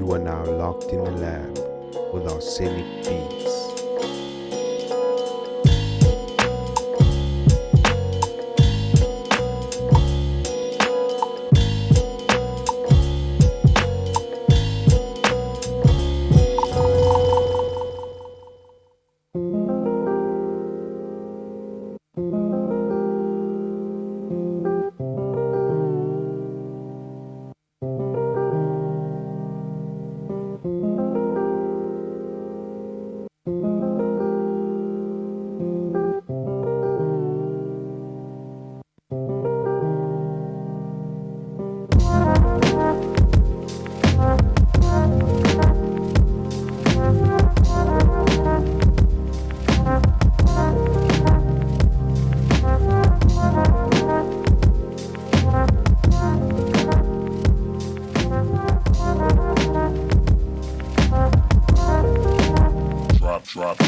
You are now locked in the lab with Arsenic Beats.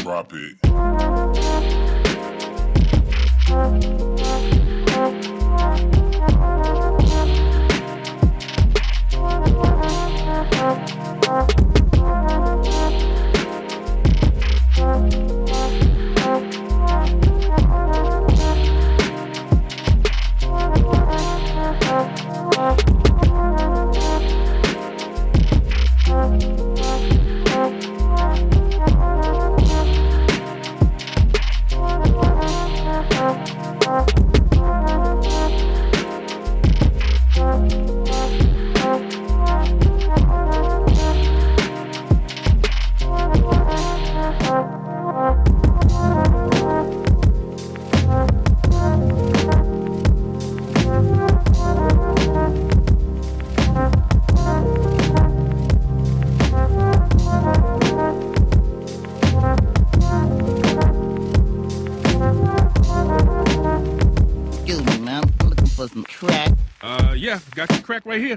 Drop it. Yeah, got your crack right here.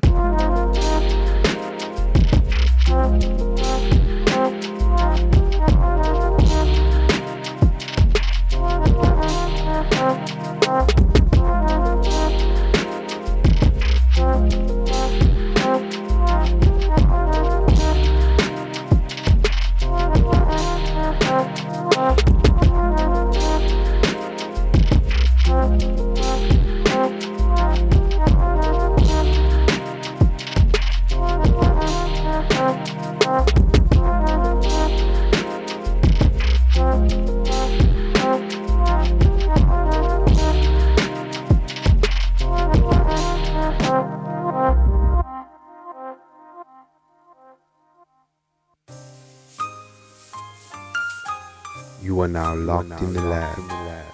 You are now locked in the lab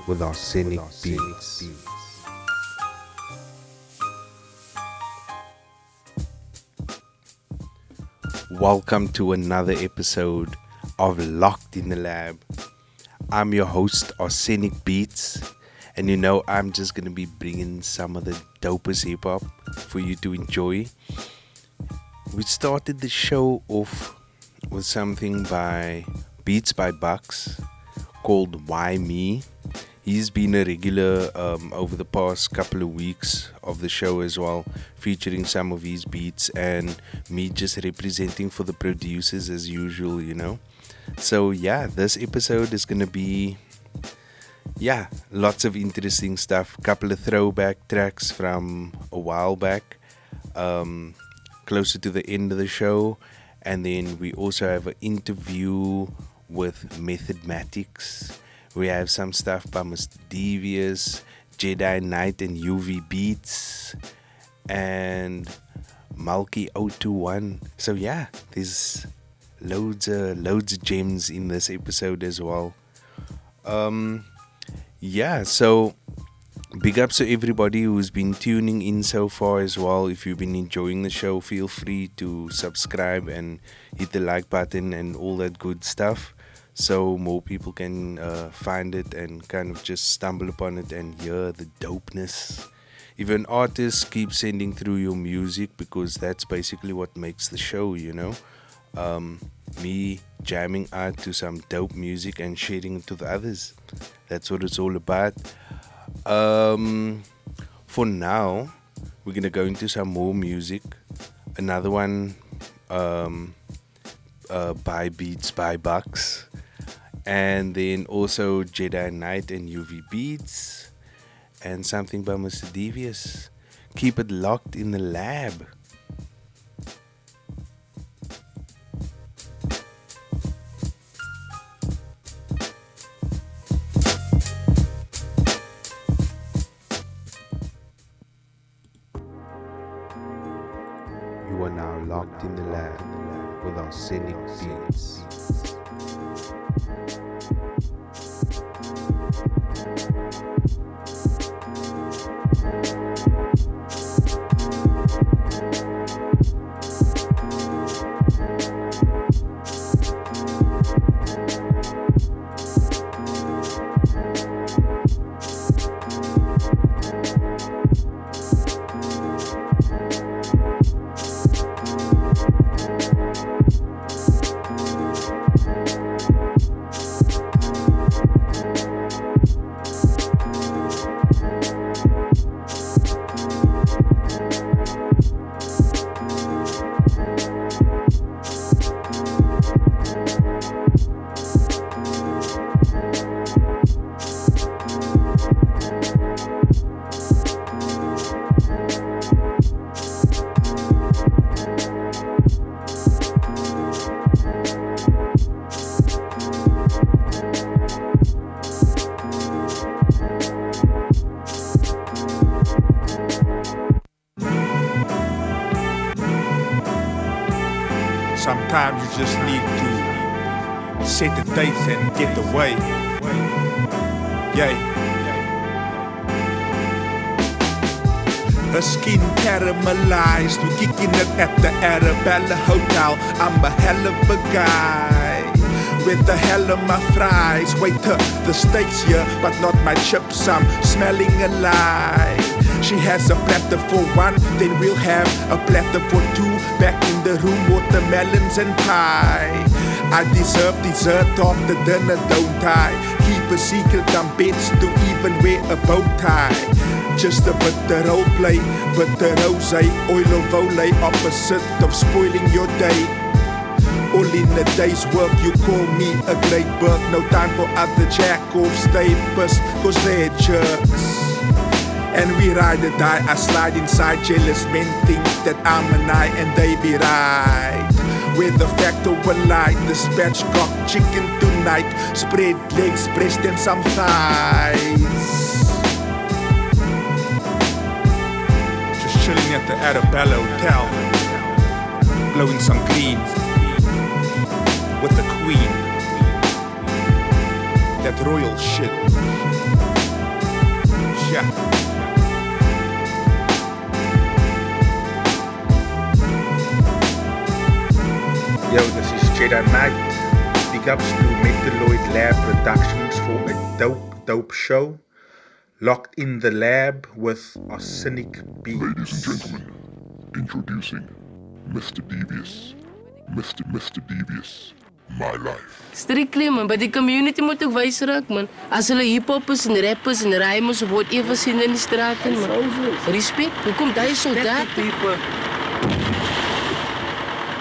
with Arsenic Beats. Welcome to another episode of Locked in the Lab. I'm your host, Arsenic Beats, and you know I'm just going to be bringing some of the dopest hip-hop for you to enjoy. We started the show off with something by Beats by Bucks called Why Me. He's been a regular over the past couple of weeks of the show as well, featuring some of his beats and me just representing for the producers as usual, you know. So yeah, this episode is gonna be lots of interesting stuff. Couple of throwback tracks from a while back, closer to the end of the show, and then we also have an interview with Maticz. We have some stuff by Mr. Devious, Jedi Night and UV Beats, and Malky 021. So yeah, there's loads of gems in this episode as well. So big ups to everybody who's been tuning in so far as well. If you've been enjoying the show, feel free to subscribe and hit the like button and all that good stuff, so more people can find it and kind of just stumble upon it and hear the dopeness. If an artist, keep sending through your music, because that's basically what makes the show, you know. Me jamming out to some dope music and sharing it to the others. That's what it's all about. For now, we're gonna go into some more music. Another one By Beats by Bucks, and then also Jedi Night and UV Beats, and something by Mr. Devious. Keep it locked in the lab. You are now locked in the lab with Arsenic Beats. Sometimes you just need to set the date and get away. Yeah. Her skin caramelized, we're kicking it at the Arabella hotel. I'm a hell of a guy with the hell of my fries. Wait, the steaks here, but not my chips. I'm smelling alive. She has a platter for one, then we'll have a platter for two. Back in the room, watermelons and pie. I deserve dessert after dinner, don't I? Keep a secret, I'm best to even wear a bow tie. Just a bit of role play, but the rosé, oil of Olay, opposite of spoiling your day. All in a day's work, you call me a great bird. No time for other jack-offs, stay pissed, cause they're jerks. And we ride or die, I slide inside. Jealous men think that I'm an I and they be right. With the fact of a lie, dispatch cock chicken tonight. Spread legs, breast and some thighs. Just chilling at the Arabella hotel, blowing some green with the queen. That royal shit. Yeah. Yo, this is Jedi Night. Big ups to metalloidlab Productions for a dope show. Locked in the lab with Arsenic Beats. Ladies and gentlemen, introducing Mr. Devious. Mr. Devious, my life. Strictly man, but die community moet ook wys raak man. As hulle hip-hoppers en rappers en rhymers word even sien in die strate man. Respect, hoekom daai soldaat?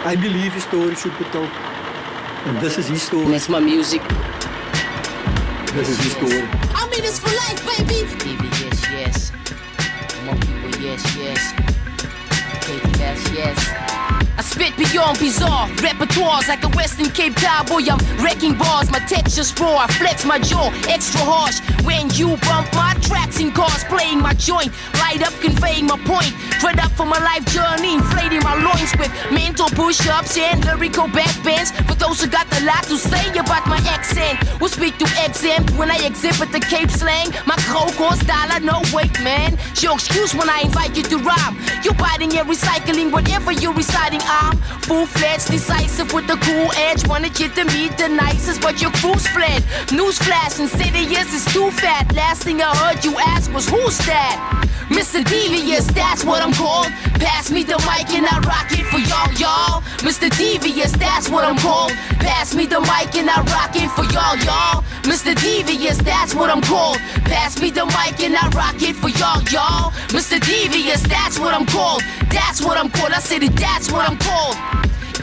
I believe his story should be told. And this is his story. That's my music. This is his story. I mean it's for life, baby. Yes, yes. More people, yes. Yes. I spit beyond bizarre repertoires like a Western Cape cowboy. I'm wrecking bars, my textures raw. I flex my jaw, extra harsh. When you bump my tracks in cars, playing my joint, light up, conveying my point. Fed up for my life journey, inflating my loins with mental push-ups and lyrical backbends. For those who got a lot to say about my accent, will speak to exempt when I exhibit the Cape slang. My crow cost dollar, no wait, man. Show excuse when I invite you to rhyme. You biting and recycling whatever you're reciting. I'm full-fledged, decisive with a cool edge. Wanted you to meet the nicest, but your crew's fled. Newsflash, insidious is too fat. Last thing I heard you ask was, who's that? Mr. Devious, that's what I'm called. Pass me the mic and I rock it for y'all. Mr. Devious, that's what I'm called. Pass me the mic and I rock it for y'all. Mr. Devious, that's what I'm called. Pass me the mic and I rock it for y'all. Mr. Devious, that's what I'm called. That's what I'm called. I said it, that's what I'm called.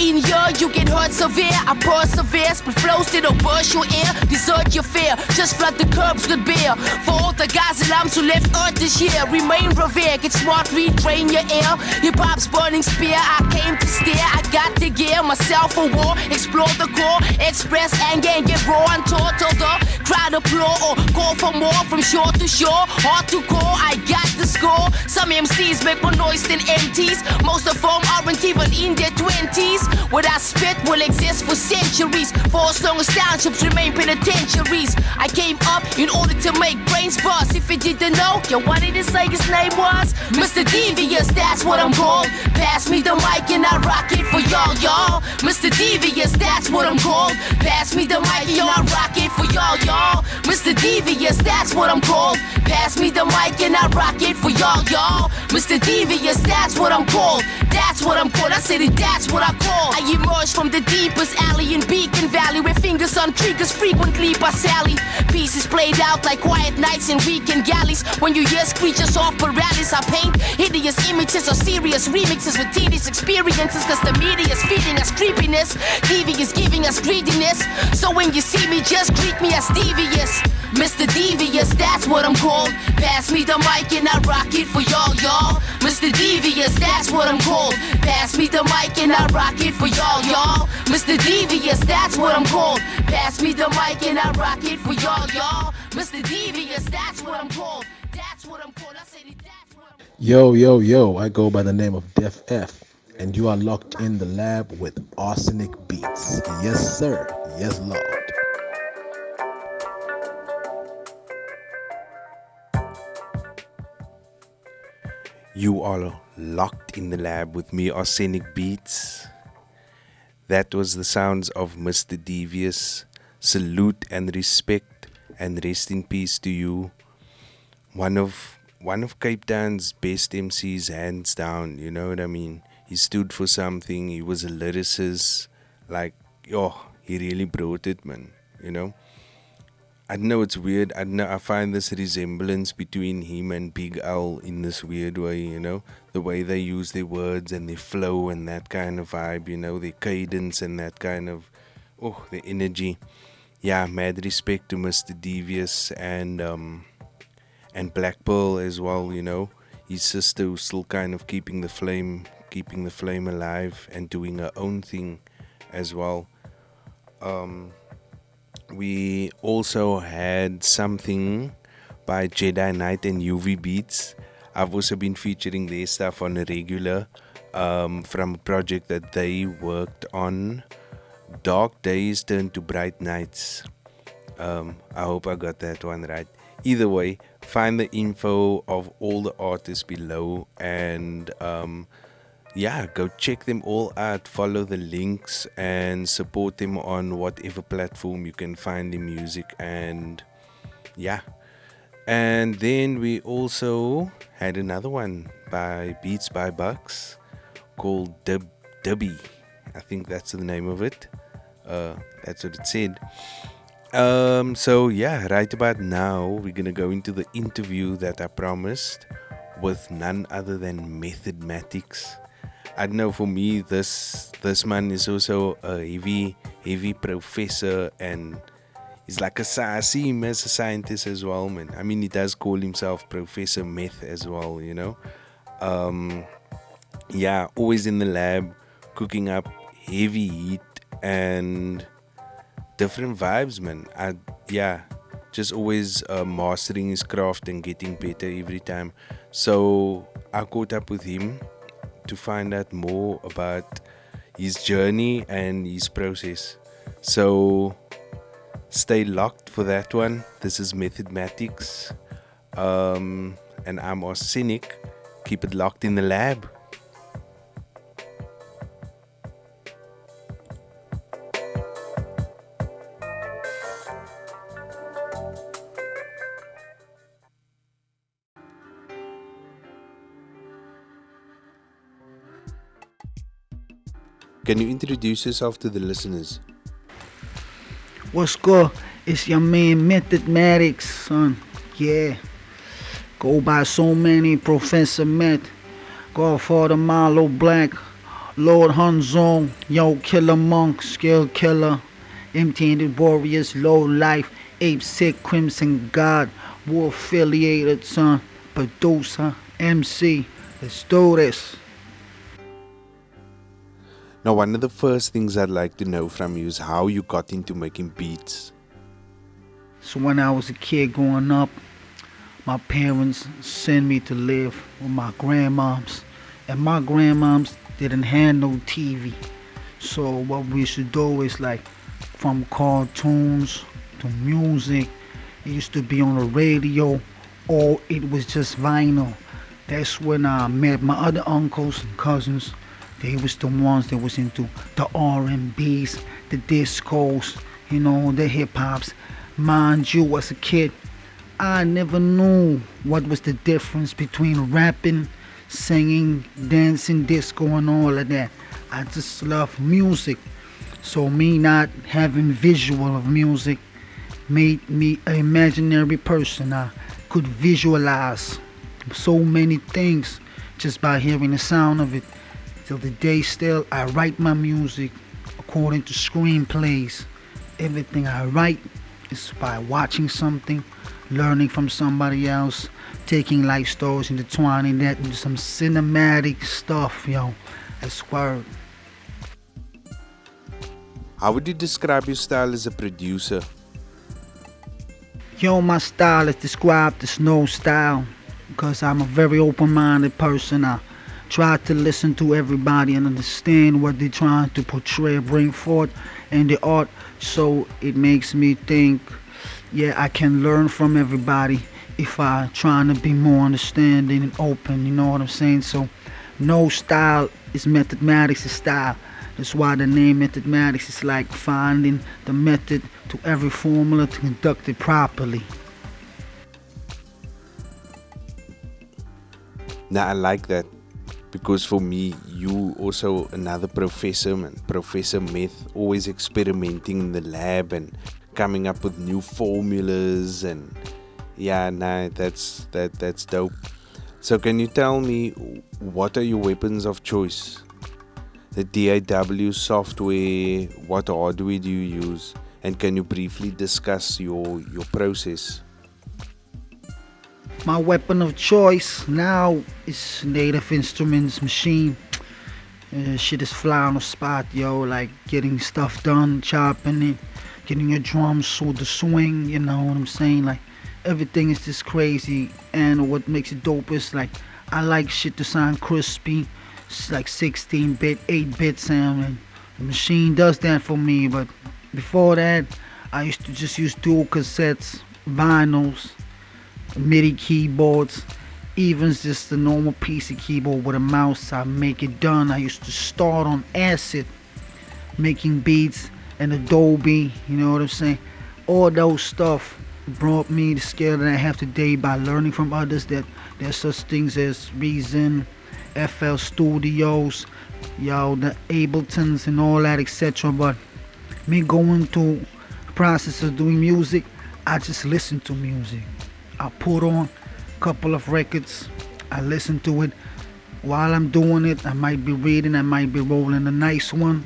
in here, you get hurt severe. I persevere, spit flows that'll burst your ear, desert your fear, just flood the curbs with beer. For all the guys and lambs who left earth this year, remain revered, get smart, retrain your ear. Hip-hop's burning spear, I came to steer, I got the gear, myself a war, explore the core, express anger and get raw and taught till the crowd applaud or call for more from shore to shore, hard to call, I got the score. Some MCs make more noise than MTs, most of them aren't even in their 20s. What I spit will exist for centuries, for as long as townships remain penitentiaries. I came up in order to make brains buzz. If you didn't know, yo, what did he say his name was? Mr. Devious, that's what I'm called. Pass me the mic and I rock it for y'all, y'all. Mr. Devious, that's what I'm called. Pass me the mic and I rock it for y'all, y'all. Mr. Devious, that's what I'm called. Pass me the mic and I rock it for y'all, y'all. Mr. Devious, that's what I'm called. That's what I'm called. I said it, that's what I call. I emerge from the deepest alley in Beacon Valley, where fingers on triggers frequently by Sally. Pieces played out like quiet nights in weekend galleys. When you hear screeches off paralysis, I paint hideous images of serious remixes with tedious experiences. Cause the media's feeding us creepiness, Devious giving us greediness. So when you see me, just greet me as Devious. Mr. Devious, that's what I'm called. Pass me the mic and I rock it for y'all, y'all. Mr. Devious, that's what I'm called. Pass me the mic and I rock it for y'all, y'all. Mr. Devious, that's what I'm called. Pass me the mic and I rock it for y'all, y'all. Mr. Devious, that's what I'm called. That's what I'm called. I said it, that's what I'm called. Yo, I go by the name of Def F, and you are locked in the lab with Arsenic Beats. Yes, sir. Yes, Lord. You are locked in the lab with me, Arsenic Beats. That was the sounds of Mr. Devious. Salute and respect and rest in peace to you. One of Cape Town's best MCs, hands down, you know what I mean? He stood for something, he was a lyricist, like, he really brought it, man, you know? I know it's weird, I find this resemblance between him and Big L in this weird way, you know? The way they use their words and their flow and that kind of vibe, you know? Their cadence and that kind of, their energy. Yeah, mad respect to Mr. Devious and Black Pearl as well, you know? His sister who's still kind of keeping the flame alive and doing her own thing as well. We also had something by Jedi Knight and UV Beats. I've also been featuring their stuff on a regular from a project that they worked on. Dark Days Turn to Bright Nights. I hope I got that one right. Either way, find the info of all the artists below and go check them all out, follow the links and support them on whatever platform you can find the music. And then we also had another one by Beats by Bucks called Dibeee. I think that's the name of it. That's what it said. Right about now we're gonna go into the interview that I promised with none other than Maticz. I know for me this man is also a heavy professor, and he's like I see him as a scientist as well, man. I mean, he does call himself Professor Meth as well, you know. Always in the lab cooking up heavy heat and different vibes, man. Just always mastering his craft and getting better every time. So I caught up with him to find out more about his journey and his process. So stay locked for that one. This is Maticz, and I'm Arsenic. Keep it locked in the lab. Can you introduce yourself to the listeners? What's good? It's your man Maticz, son. Yeah. Go by so many, Professor Met, Godfather Marlo Black, Lord Hanzong, yo, killer monk, skill killer, empty-handed warriors, low life, ape sick, crimson god, war affiliated son, producer, MC. Let's do this. Now, one of the first things I'd like to know from you is how you got into making beats. So when I was a kid growing up, my parents sent me to live with my grandmoms. And my grandmoms didn't have no TV. So what we used to do is like from cartoons to music. It used to be on the radio or it was just vinyl. That's when I met my other uncles and cousins. They was the ones that was into the R&Bs, the discos, you know, the hip-hops. Mind you, as a kid, I never knew what was the difference between rapping, singing, dancing, disco, and all of that. I just love music. So me not having visual of music made me an imaginary person. I could visualize so many things just by hearing the sound of it. Till the day still, I write my music according to screenplays. Everything I write is by watching something, learning from somebody else, taking life stories, intertwining that into some cinematic stuff, yo. That's word. How would you describe your style as a producer? Yo, my style is described as no style because I'm a very open-minded person. I try to listen to everybody and understand what they're trying to portray, bring forth in the art. So it makes me think, yeah, I can learn from everybody if I trying to be more understanding and open, you know what I'm saying? So no style is Matic's style. That's why the name Maticz is like finding the method to every formula to conduct it properly. Now I like that because for me, you also another professor, man. Professor Meth, always experimenting in the lab and coming up with new formulas and yeah, nah, that's dope. So can you tell me what are your weapons of choice? The DAW software, what hardware do you use? And can you briefly discuss your process? My weapon of choice now is Native Instruments machine. Shit is fly on the spot, yo, like getting stuff done, chopping it, getting your drums with the swing, you know what I'm saying? Like everything is just crazy, and what makes it dope is like I like shit to sound crispy. It's like 16-bit, 8-bit sound, and the machine does that for me. But before that, I used to just use dual cassettes, vinyls, MIDI keyboards, even just the normal PC keyboard with a mouse. I make it done. I used to start on acid, making beats and Adobe, you know what I'm saying? All those stuff brought me the skill that I have today by learning from others that there's such things as Reason, FL Studios, yo, the Abletons and all that, etc. But me going through the process of doing music, I just listen to music. I put on a couple of records, I listen to it. While I'm doing it, I might be reading, I might be rolling a nice one.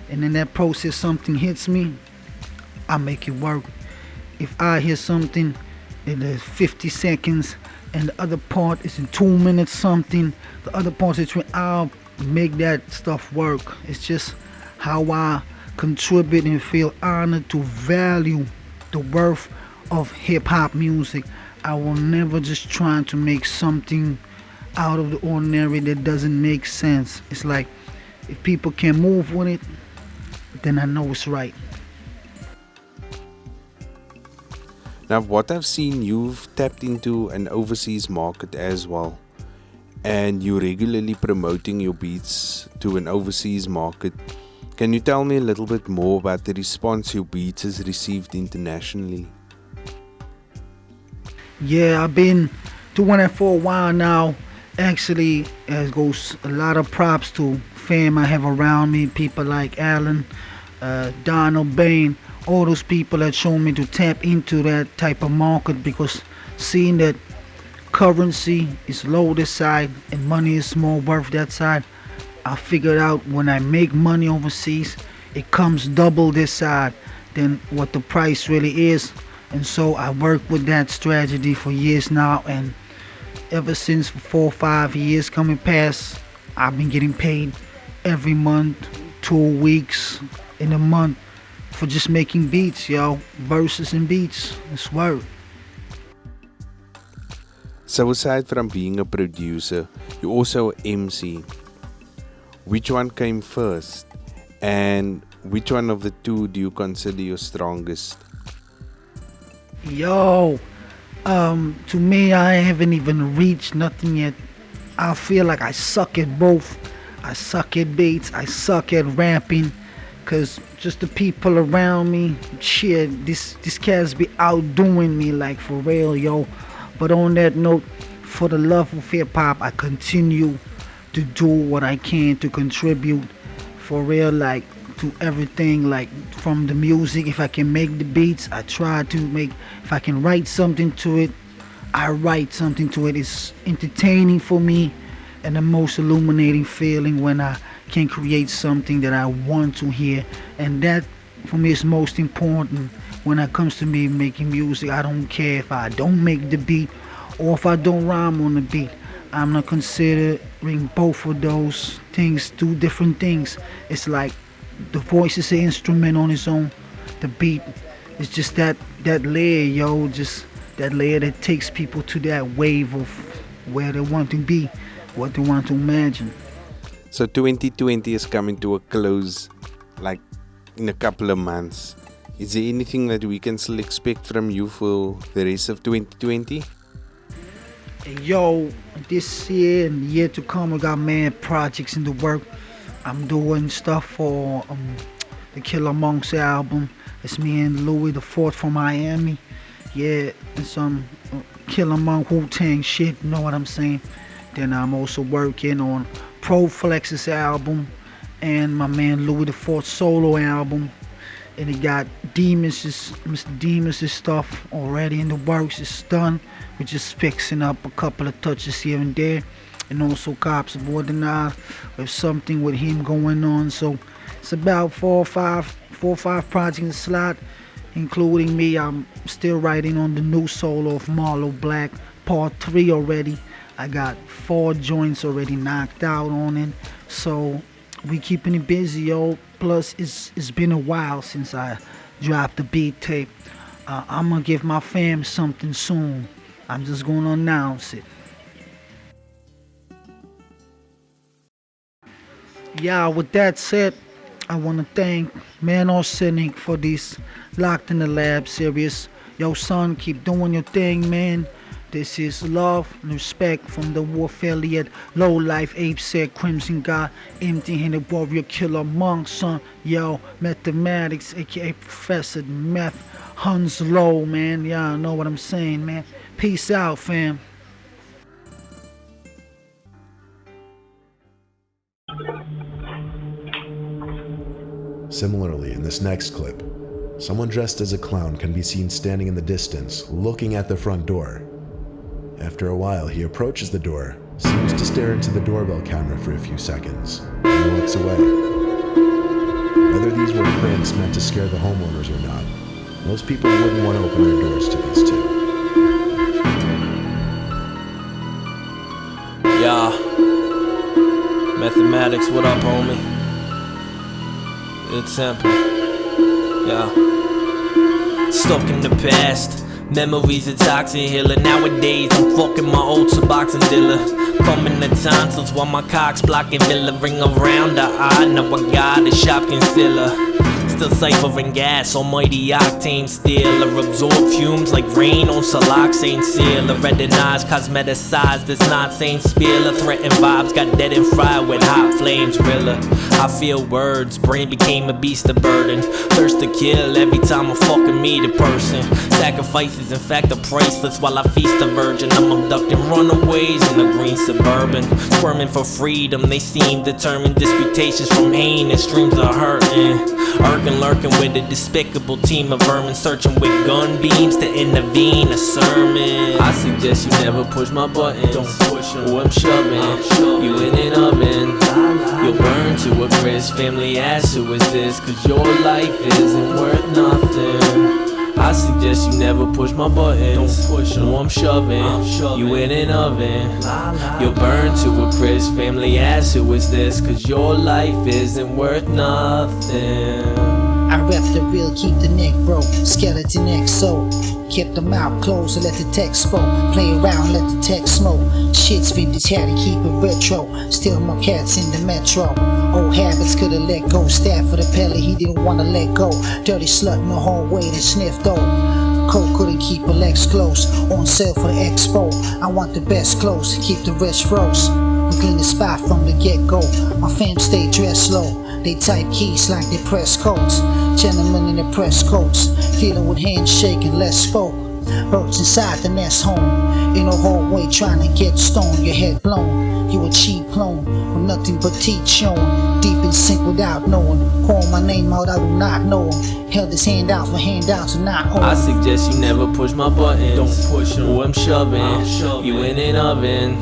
And in that process, something hits me, I make it work. If I hear something in the 50 seconds and the other part is in 2 minutes something, the other part is I'll make that stuff work. It's just how I contribute and feel honored to value the worth of hip-hop music. I will never just try to make something out of the ordinary that doesn't make sense. It's like if people can move with it, then I know it's right. Now, what I've seen, you've tapped into an overseas market as well, and you're regularly promoting your beats to an overseas market. Can you tell me a little bit more about the response your beats has received internationally? Yeah, I've been doing it for a while now. Actually, it goes a lot of props to fam I have around me, people like Alan, Donald Bain, all those people that show me to tap into that type of market, because seeing that currency is low this side and money is more worth that side, I figured out when I make money overseas, it comes double this side than what the price really is. And so I worked with that strategy for years now, and ever since 4 or 5 years coming past, I've been getting paid every month, 2 weeks in a month for just making beats, yo. Verses and beats. It's word. So aside from being a producer, you're also an MC. Which one came first? And which one of the two do you consider your strongest? Yo, to me, I haven't even reached nothing yet. I feel like I suck at both. I suck at beats, I suck at rapping, cause just the people around me, shit, this cats be outdoing me, like, for real, yo. But on that note, for the love of hip-hop, I continue to do what I can to contribute, for real, like, to everything, like, from the music. If I can make the beats, I try to make. If I can write something to it, I write something to it. It's entertaining for me, and the most illuminating feeling when I can create something that I want to hear. And that, for me, is most important when it comes to me making music. I don't care if I don't make the beat or if I don't rhyme on the beat. I'm not considering both of those things, two different things. It's like the voice is an instrument on its own. The beat is just that layer, yo, just that layer that takes people to that wave of where they want to be, what they want to imagine. So 2020 is coming to a close, like, in a couple of months. Is there anything that we can still expect from you for the rest of 2020? Yo, this year and the year to come, we got mad projects in the work. I'm doing stuff for the Killer Monks album. It's me and Louis the Fourth from Miami. Yeah, it's some Killer Monk Wu-Tang shit, you know what I'm saying? Then I'm also working on Pro Flex's album and my man Louis the Fourth solo album. And it got Mr. Devious' stuff already in the works. It's done. We're just fixing up a couple of touches here and there. And also Cops of Ordinary with something with him going on. So it's about four or five projects in the slot, including me. I'm still writing on the new solo of Marlo Black, part 3 already. I got 4 joints already knocked out on it. So we keeping it busy, yo. Plus it's been a while since I dropped the beat tape. I'm gonna give my fam something soon. I'm just gonna announce it. Yeah, with that said, I want to thank man Arsenic for this Locked in the Lab series. Yo, son, keep doing your thing, man. This is love and respect from the Wolf Elliot, Low Life, Ape Said, Crimson God, Empty-Handed Warrior, Killer Monk, son. Yo, Mathematics, aka Professor Meth, Hans Low, man. Y'all know what I'm saying, man. Peace out, fam. Similarly, in this next clip, someone dressed as a clown can be seen standing in the distance, looking at the front door. After a while, he approaches the door, seems to stare into the doorbell camera for a few seconds, and walks away. Whether these were pranks meant to scare the homeowners or not, most people wouldn't want to open their doors to these two. Yeah. Mathematics, what up, homie? It's simple. Yeah. Stuck in the past. Memories of toxic healer. Nowadays I'm fucking my old Suboxone dealer. Coming to tonsils while my cock's blocking Villa. Ring around the eye, now I got a Shopkins filler. Still ciphering gas, almighty octane stealer. Absorb fumes like rain on siloxane sealer. Retinized, cosmeticized, this non-sane spiller. Threatened vibes, got dead and fried with hot flames, rilla. I feel words, brain became a beast of burden. Thirst to kill every time I fucking meet a person. Sacrifices, in fact, are priceless while I feast a virgin. I'm abducting runaways in the green suburban. Squirming for freedom, they seem determined. Disputations from heinous streams of hurting. Irking, lurking with a despicable team of vermin. Searching with gun beams to intervene, a sermon. I suggest you never push my buttons. Don't push them. Oh, I'm shoving. You in an oven. You'll burn to a crisp. Family asks who is this, cause your life isn't worth nothing. I suggest you never push my buttons. Don't push them. No, I'm shoving. You in an oven. You'll burn to a crisp. Family asks who is this, cause your life isn't worth nothing. I rep the real, keep the neck broke. Skeleton XO. Kept the mouth closed and let the text spoke. Play around, let the text smoke. Shit's vintage, had to keep it retro. Still my cats in the metro. Old habits could've let go. Staff for the pellet, he didn't wanna let go. Dirty slut in the hallway that sniffed though. Coke couldn't keep her legs close. On sale for the expo. I want the best clothes, keep the rest froze. We clean the spot from the get-go. My fam stay dressed low. They type keys like they press codes. Gentlemen in the press coats, dealing with handshake and less spoke. Birds inside the nest home. In a hallway trying to get stoned, your head blown. You a cheap clone with nothing but teeth showing. Deep in sync without knowing. Call my name out, I do not know him. Held his hand out for handouts and not own. I suggest you never push my buttons. Don't push them. Oh, I'm shoving. You in an oven.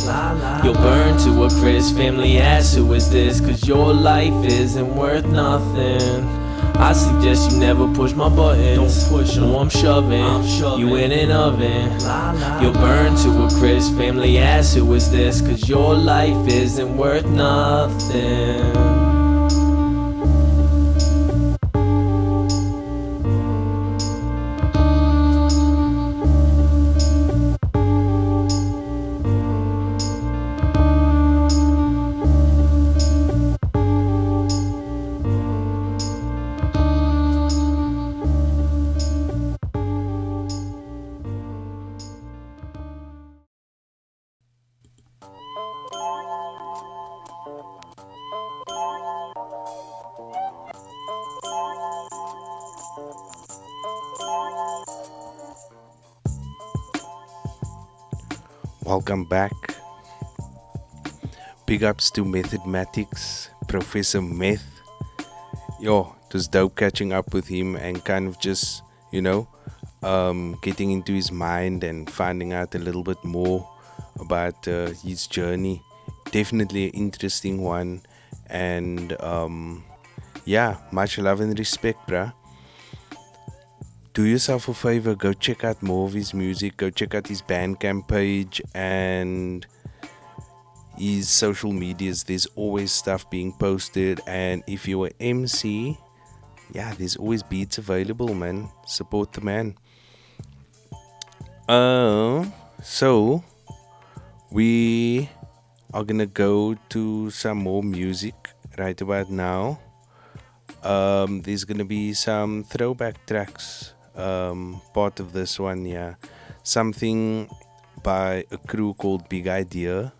You'll burn to a crisp. Family asks who is this, cause your life isn't worth nothing. I suggest you never push my buttons. Don't push them. No, I'm shoving. You in an oven. You'll burn to a crisp. Family asks who is this, cause your life isn't worth nothing. Welcome back. Big ups to Maticz, Professor Meth. Yo, it was dope catching up with him and kind of just, getting into his mind and finding out a little bit more about his journey. Definitely an interesting one. And much love and respect, bruh. Do yourself a favor, go check out more of his music, go check out his Bandcamp page and his social medias. There's always stuff being posted, and if you're an MC, there's always beats available, man. Support the man. So we are gonna go to some more music right about now. There's gonna be some throwback tracks. Part of this one, something by a crew called Big Idea.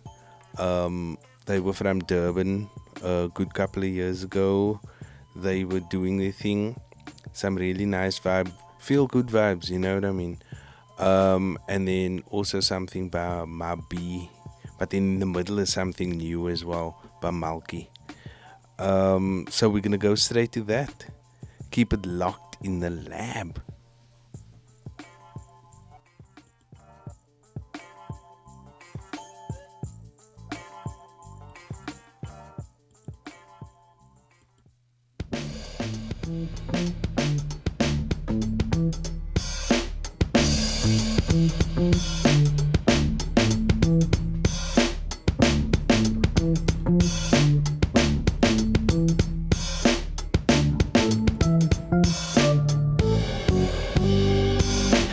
They were from Durban a good couple of years ago. They were doing their thing, some really nice vibe, feel good vibes, you know what I mean. And then also something by Mabi, but in the middle is something new as well by Malky. So we're gonna go straight to that. Keep it locked in the lab.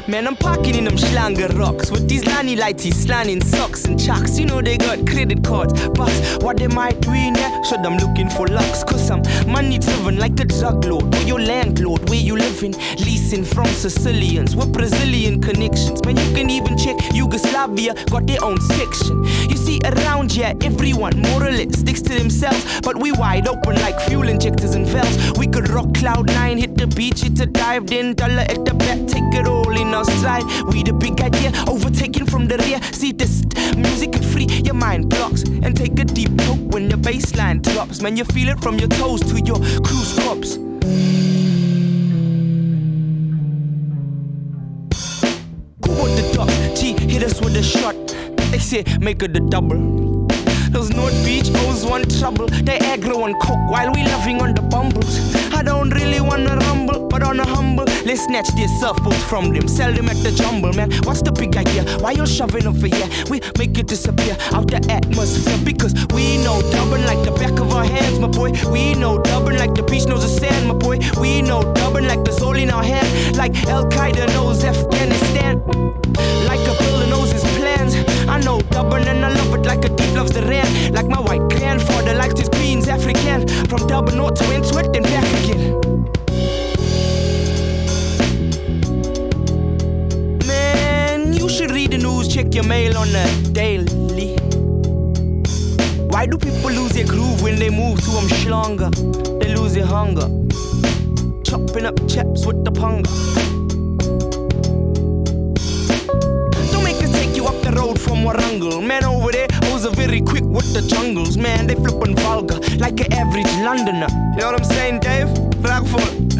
Man, I'm packing in them schlanger rocks with these nanny lighties, slanting socks and chucks. You know they got credit cards, but what they might doing, so I'm looking for lucks. Cause I'm money driven like a drug lord, or your landlord, where you living, leasing from Sicilians with Brazilian connections. Man, you can even check Yugoslavia, got their own section. You see around here, everyone more or less sticks to themselves, but we wide open like fuel injectors and valves. We could rock cloud nine, hit the beach, hit a dive, then dollar at the back, take it all in our stride. We the big idea, overtaken from the rear. See this music is free, your mind blocks, and take a deep toke when the bass line drops. Man, you feel it from your toes to your cruise tops. Who want the dots? G hit us with a shot. They say make it a double. Those North Beach O's one trouble. They aggro and cook while we loving on the bumbles. I don't really wanna rumble, but on a humble, let's snatch these surfboards from them, sell them at the jumble, man. What's the big idea? Why you shoving over here? We make it disappear out the atmosphere because we know dubbing like the back of our hands, my boy. We know dubbing like the beach knows the sand, my boy. We know dubbing like the soul in our hand, like Al Qaeda knows Afghanistan, like a builder knows his plans. I know dubbing and I love it like a deep loves the rand, like my white grandfather liked his beans African, from dubbing north to into it and back again. Man, you should read the news, check your mail on the daily. Why do people lose their groove when they move to Umshlanga? They lose their hunger, chopping up chaps with the punga. Don't make us take you up the road from Warrangle. Man over there, hoes are very quick with the jungles. Man, they flippin' vulgar like an average Londoner. You know what I'm saying, Dave? Rockford.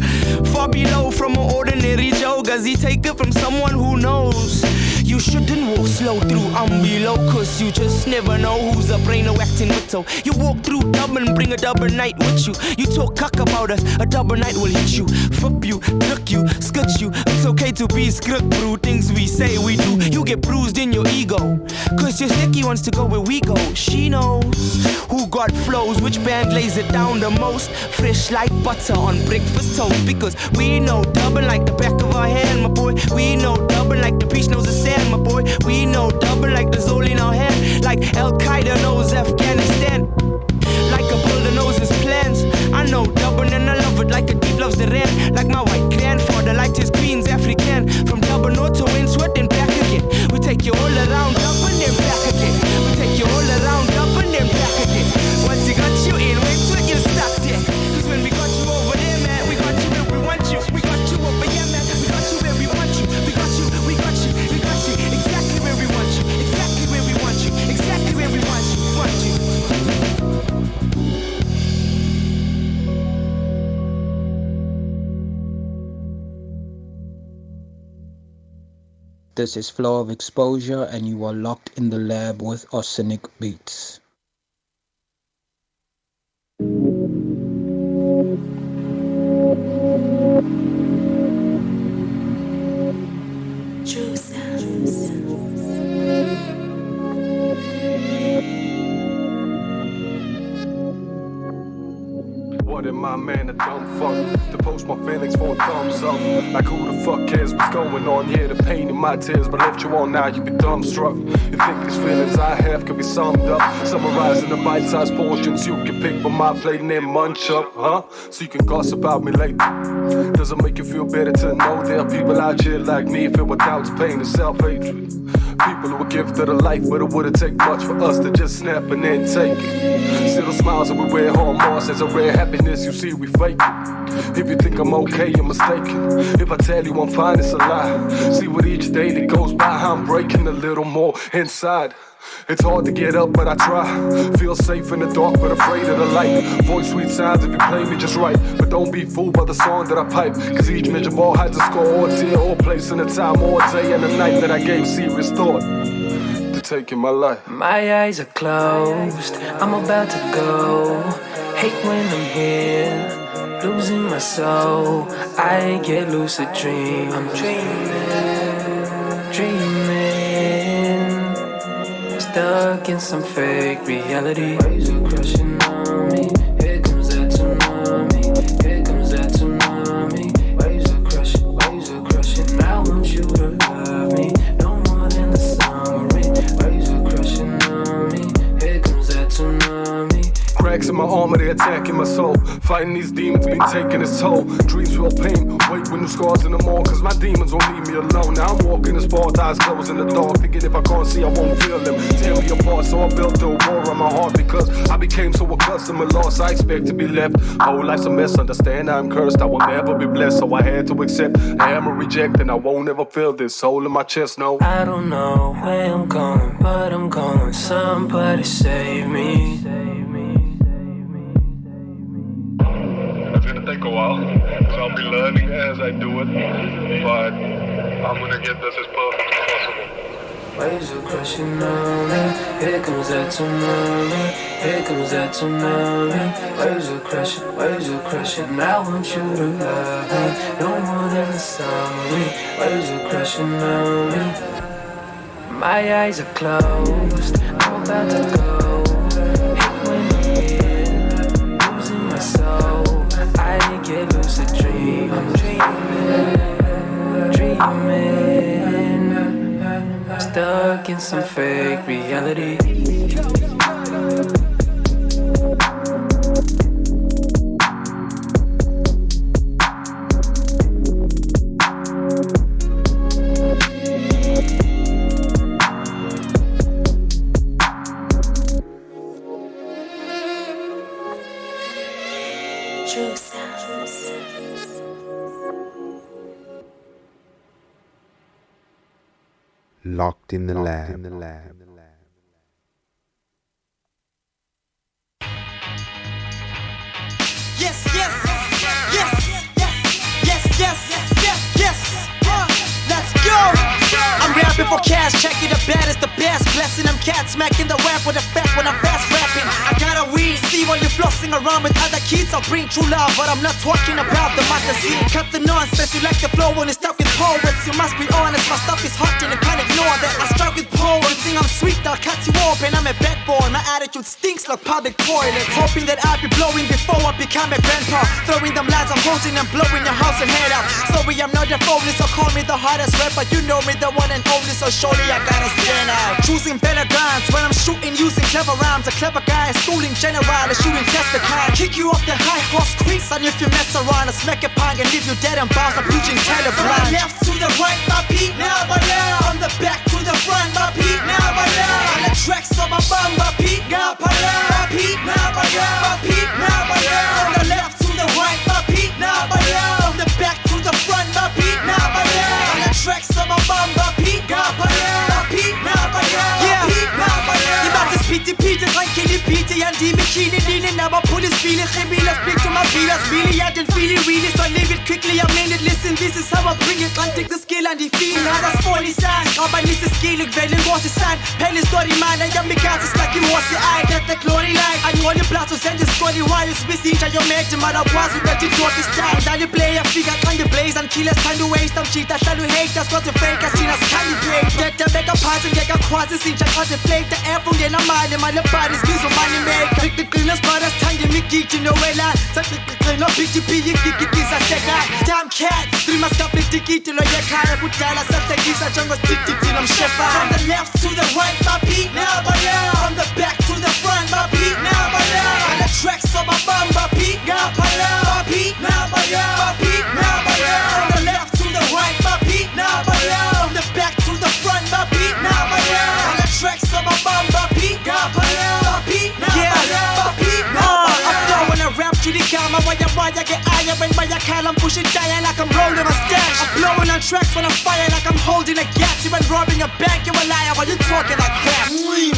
Far below from an ordinary Joe, cause he take it from someone who knows. You shouldn't walk slow through below, cause you just never know who's a brain or acting with toe. You walk through dub and bring a double night with you. You talk cock about us, a double night will hit you. Flip you, duck you, scutch you. It's okay to be script through things we say we do. You get bruised in your ego, cause your sticky wants to go where we go. She knows who got flows, which band lays it down the most. Fresh like butter on breakfast toast, because we know dubbing like the back of our hand, my boy. We know dubbing like the beach knows the sand, my boy. We know dubbing like the soul in our hand, like Al Qaeda knows Afghanistan, like a builder knows his plans. I know dubbing and I love it like a deep loves the rand, like my white grandfather liked his queens African, from dubbing north to Winsworth and back again. We take you all around dubbing then back again. We take you all around dubbing then back again. Once you got you in Winsworth, you stuck there. Cause when we got you over there, man, we got you where we want you. We got you over here, man, we got you where we want you. We got you, we got you, we got you exactly where we want you. Exactly where we want you. Exactly where we want you. Want you. This is Flow of Exposure, and you are locked in the lab with Arsenic Beats. True sounds. What am I, man, a dumb fuck? To post my feelings for a thumbs up. Like who the fuck cares what's going on? Yeah, the pain in my tears, but left you on now, you be dumbstruck. You think these feelings I have can be summed up, summarized in the bite-sized portions you can pick from my plate and then munch up, huh? So you can gossip about me later. Does it make you feel better to know there are people out here like me filled with doubts, pain, and self-hatred? People who were gifted a life, but it wouldn't take much for us to just snap and then take it. See the smiles that we wear on Mars as a rare happiness, you see we fake it. If you think I'm okay, you're mistaken. If I tell you I'm fine, it's a lie. See with each day that goes by, how I'm breaking a little more inside. It's hard to get up, but I try. Feel safe in the dark, but afraid of the light. Voice sweet sounds if you play me just right. But don't be fooled by the song that I pipe, cause each measure ball hides a score or a tear or place in a time or a day and a night that I gave serious thought to taking my life. My eyes are closed, I'm about to go. Hate when I'm here, losing my soul. I get lucid dreams. I'm dreaming, stuck in some fake reality. Waves are crushing on me. Here comes that tsunami. Here comes that tsunami. Waves are crushing. I want you to love me no more than the summary. Waves are crushing on me. Here comes that tsunami. Cracks in my armor, they attacking my soul. Fighting these demons, been taking its toll. Dreams feel pain, wake with new scars in the morning, cause my demons won't leave me alone. Now I'm walking this path, eyes closed in the dark, thinking if I can't see, I won't feel them. Tear me apart, so I built a war on my heart, because I became so accustomed with loss. I expect to be left, whole life's a mess. Understand I'm cursed, I will never be blessed, so I had to accept I am a reject, and I won't ever feel this soul in my chest, no. I don't know where I'm going, but I'm going. Somebody save me. It's gonna take a while, so I'll be learning as I do it, but I'm gonna get this as perfect as possible. Waves are crashing on me. Here comes that tsunami. Here comes that tsunami. Waves are crashing. I want you to love me. No more than the sorry. Waves are crashing on me. My eyes are closed. I'm about to go. Hit when I'm in, losing my soul. I get lucid dream. I'm dreaming, stuck in some fake reality. Locked in the lab. Yes, yes, yes, yes, yes, yes, yes. Let's go. I'm rapping for cash, checking the baddest, the best. Blessing them cats, smacking the rap with effect when I'm fast rapping. I got a weed, see while you're flossing around with other kids. I'll bring true love, but I'm not talking about the magazine. Cut the nonsense, you like the flow when it's stuck with poets. You must be honest, my stuff is hot and you can't ignore that. I struck with poets, think I'm sweet, I'll cut you open. I'm a bad boy, my attitude stinks like public toilets. Hoping that I'll be blowing before I become a grandpa. Throwing them lies, I'm holding and blowing your house and head out. Sorry, I'm not your phony, so call me the hardest rapper. You know me, the one and only, so surely I gotta stand out. Choosing better guns when I'm shooting, using clever rhymes. A clever guy is schooling general, is shooting test the kind. Kick you off the high horse quick, son, if you mess around. I smack a punk and leave you dead and bounce. I'm preaching Telegram. From the left to the right, my beat, now but now. From the back to the front, my beat, now but now. On the tracks of my bum, my beat, now but now. My beat, now but now. My beat, now but now. From the left to the right, my beat, now but now. From the back to the front, my beat, now but now. On the tracks of my bum, my beat, now but now. My beat, now but now. Yeah, now but now. Die Macht ist Pete, rein Kelly Pete, Jan die Bikini leaning, aber Police viele Chemie, let's speak to my feelers, Billy, ja den Feely, really, so live it quickly, I mean it, listen, this is how I bring it, man, take the skill and the feel, das voll nicht sein, aber nicht das Skill, ich will was es sein, Pelle Story, man, I am because it's like you was the eye, get the glory light, I know the blast, so send the story, why you busy, I your mate, man, I was with the talk this time, I the player, figure, can the blaze, and killers, time to waste, I'm cheat, I shall you hate, that's what the fake, I see, that's can you play, get the back up, parts, and get a quasi, see, I can't flake, the air from the mile, my body's be so money maker, pick the cleanest, but that's time you make it, you know, well, I take the clean up, PTP, you kick it, this, I check out, damn cat, three must up, pick the key to your car, I put down, I said, this, I jungle, stick it, I'm chef, from the left to the right, my beat, now, but now, from the back to the front, my beat, now, but now, on the tracks of my bum, my beat, now, but now, my beat, now, but now, my beat, now, but now, from the left to the right, my beat, now, but now, from the back to the front, my beat, now, but now, on the tracks of my bum, my beat, now, but now, my beat, now, but now, my beat, now, but now. I'm throwing a rap to the camera, why I get higher, when I call, I'm pushing giant like I'm rolling a stash. I'm blowing on tracks when I'm fire like I'm holding a gas. You been robbing a bank, you a liar, while you talking like crap.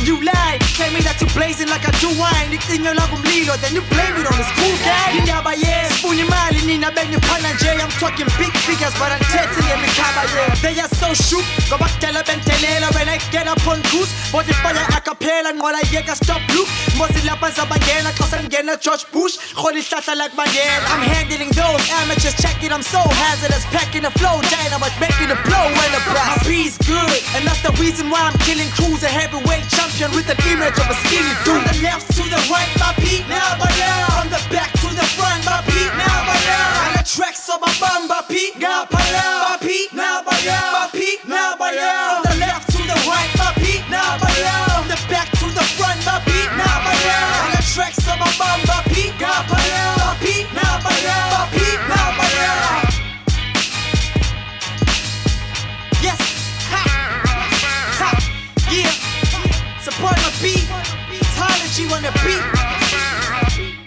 You lie, tell me that you blazing like I do wine. You think you're like I'm Lilo, then you blame it on this cool guy. You never yeah, spoon your mile, you need a bang your pan and J. I'm talking big figures, but I'm testing them in cabaret. They are so shook, go back tell them and tell her when I get up on cruise. But if I a cappella and what I get, stop look. Most lappers up again, cause I'm getting a George Bush. Holy shot, I like my dad. I'm handling those amateurs, checking, I'm so hazardous. Packing the flow, dynamite, making the blow when the brass. My beat's good, and that's the reason why I'm killing crews. A heavyweight champion with an image of a skinny dude. From the left to the right, my beat, now but now. From the back to the front, my beat, now but now. On the tracks of my bum, my beat, now but now. My beat, now but now. My beat, now but now. From the left to the right, my beat, now but now. From the back to the front, my beat, now but now. On the tracks of my bum, my beat, now but now. My beat, now but now. My beat, now but now. Yes, ha, ha, yeah. Support my beat, Metalloid on the beat.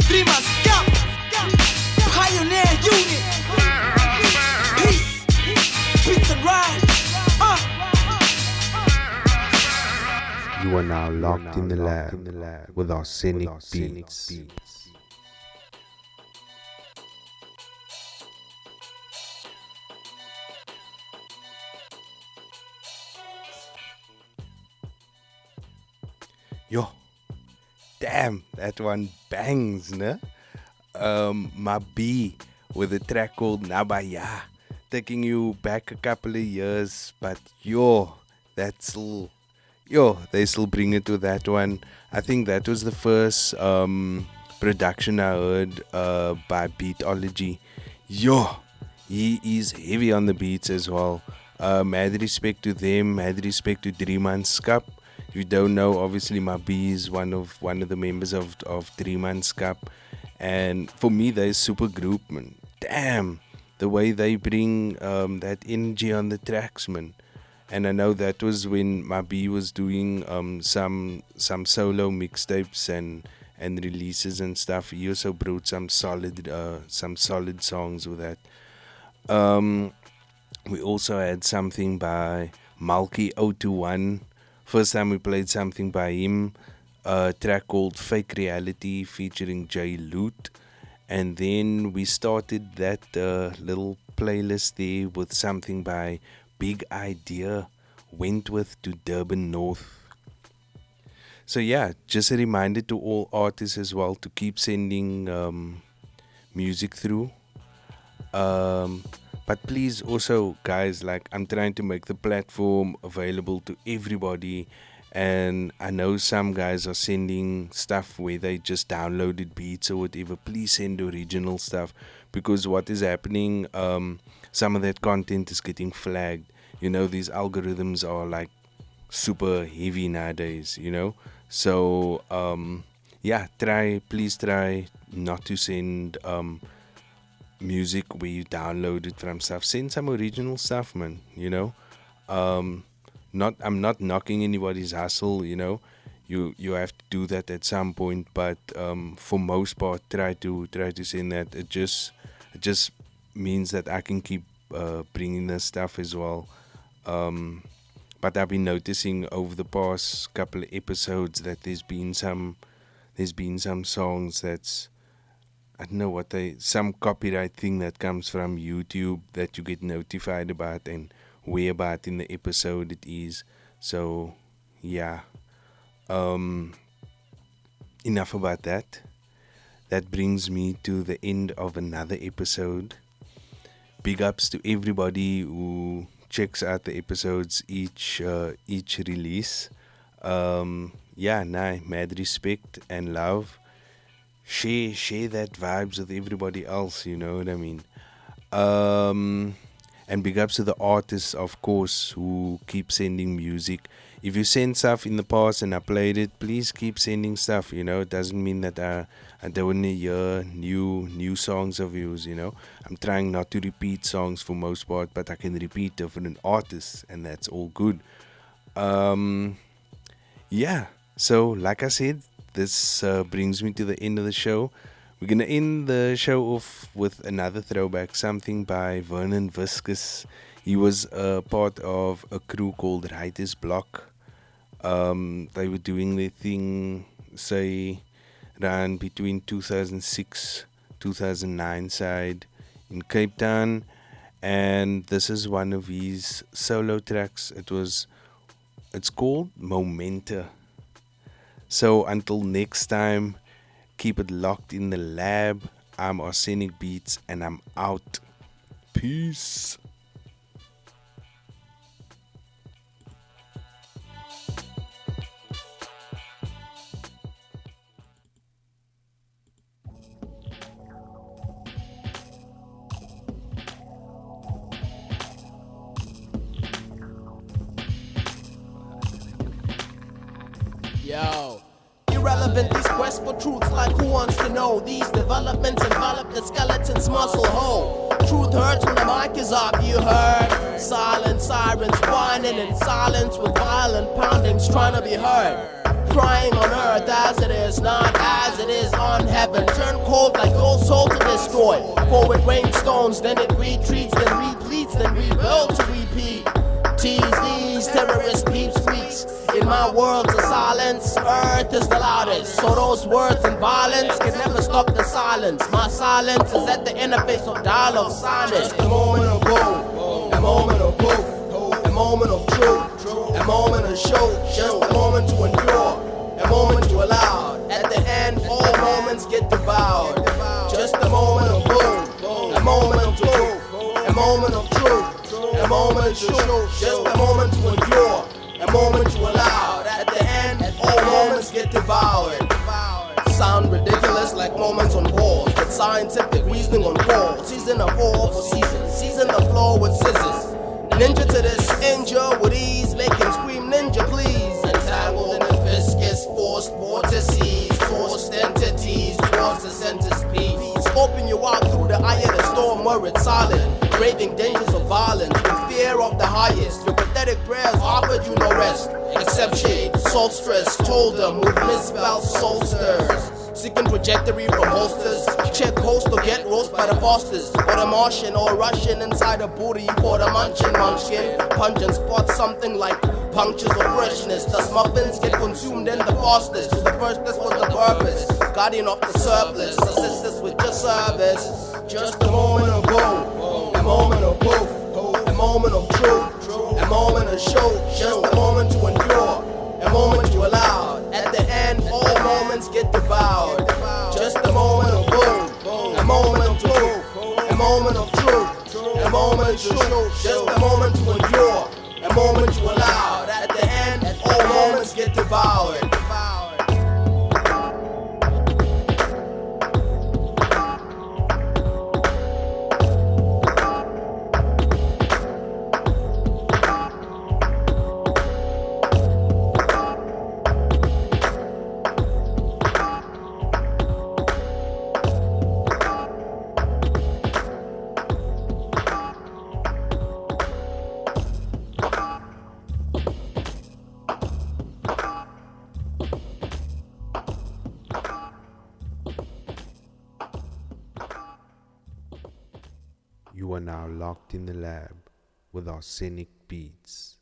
3 months go, Pioneer Unit. Peace, beats and rhymes. You are now locked in the lab with Arsenic Beats. Yo, damn, that one bangs, ne? Mabi with a track called Nabaya, taking you back a couple of years, but that's still, they still bring it to that one. I think that was the first production I heard by Beatology. He is heavy on the beats as well. Mad respect to them, mad respect to 3 Months Cup. If you don't know, obviously Mabi is one of the members of 3 Months Cup, and for me they're a super group, man. Damn, the way they bring that energy on the tracks, man. And I know that was when Mabi was doing some solo mixtapes and releases and stuff. He also brought some solid songs with that. We also had something by Malky 021. First time we played something by him, a track called Fake Reality featuring J Loot. And then we started that little playlist there with something by Big Idea, Wentworth to Durban North. So yeah, just a reminder to all artists as well to keep sending music through. But please also, guys, like, I'm trying to make the platform available to everybody, and I know some guys are sending stuff where they just downloaded beats or whatever. Please send original stuff, because what is happening, some of that content is getting flagged. You know, these algorithms are like super heavy nowadays, you know. So yeah, please try not to send music where you download it from stuff. Send some original stuff, man, you know. I'm not knocking anybody's hustle, you know. You have to do that at some point, but for most part, try to send that. It just means that I can keep bringing this stuff as well. But I've been noticing over the past couple of episodes that there's been some songs that's, I don't know what some copyright thing that comes from YouTube that you get notified about and where about in the episode it is. So yeah, enough about that. That brings me to the end of another episode. Big ups to everybody who checks out the episodes each release. Mad respect and love. Share that vibes with everybody else, you know what I mean. And big ups to the artists, of course, who keep sending music. If you sent stuff in the past and I played it, please keep sending stuff, you know. It doesn't mean that I don't want to hear new songs of yours, you know. I'm trying not to repeat songs for most part, but I can repeat different artists, and that's all good. So like I said, this brings me to the end of the show. We're going to end the show off with another throwback, something by Vernon Viscus. He was a part of a crew called Writer's Block. They were doing their thing, say, around between 2006, 2009 side in Cape Town. And this is one of his solo tracks. It's called Momenta. So until next time, keep it locked in the lab. I'm Arsenic Beats and I'm out. Peace. Yo, irrelevant, these quests for truths like who wants to know. These developments envelop the skeleton's muscle hole. Truth hurts when the mic is off, you heard. Silent sirens whining in silence with violent poundings trying to be heard. Crying on earth as it is, not as it is on heaven. Turn cold like your soul to destroy. For it rains stones, then it retreats, then repletes, then rebuild to repeat. Tease these terrorist peeps freaks. In my world of silence, earth is the loudest. So those words and violence can never stop the silence. My silence is at the interface of dialogue silence. Just a moment of boom, a moment of poof, a moment of truth, a moment of show, just a moment to endure. a moment you allowed. At the end, all moments get devoured. Just a moment of boom, a moment of truth, a moment of truth, a moment to shoot, just a moment to endure, a moment you allowed. At the end, all moments get devoured. Sound ridiculous like moments on pause, but scientific reasoning on call. Season of all for season the floor with scissors. Ninja to this injure with ease, make him scream ninja please. Entangled in a viscous forced vortices, forced entities towards the center's peace. Scoping you out through the eye of the storm where it's silent, craving dangers of violence with fear of the highest. Your pathetic prayers offered you no rest, except shade, soul stress, told them with misspelled soul stirs. Seeking trajectory from holsters, check host or get roast by the Fosters, or the Martian or Russian inside a booty for the munchkin. Pungent spot something like punctures of freshness. Thus muffins get consumed in the fastest. The first this was the purpose, guardian of the surplus, assist us with your service. Just a moment of boom, a moment of poof, a moment of truth, a moment of show, just a moment to endure, a moment you allowed. At the end, all moments get devoured. Just a moment of boom, a moment of truth, a moment of truth, a moment to show, just a moment to endure, a moment you allowed. At the end, all moments get devoured. You are now locked in the lab with Arsenic Beats.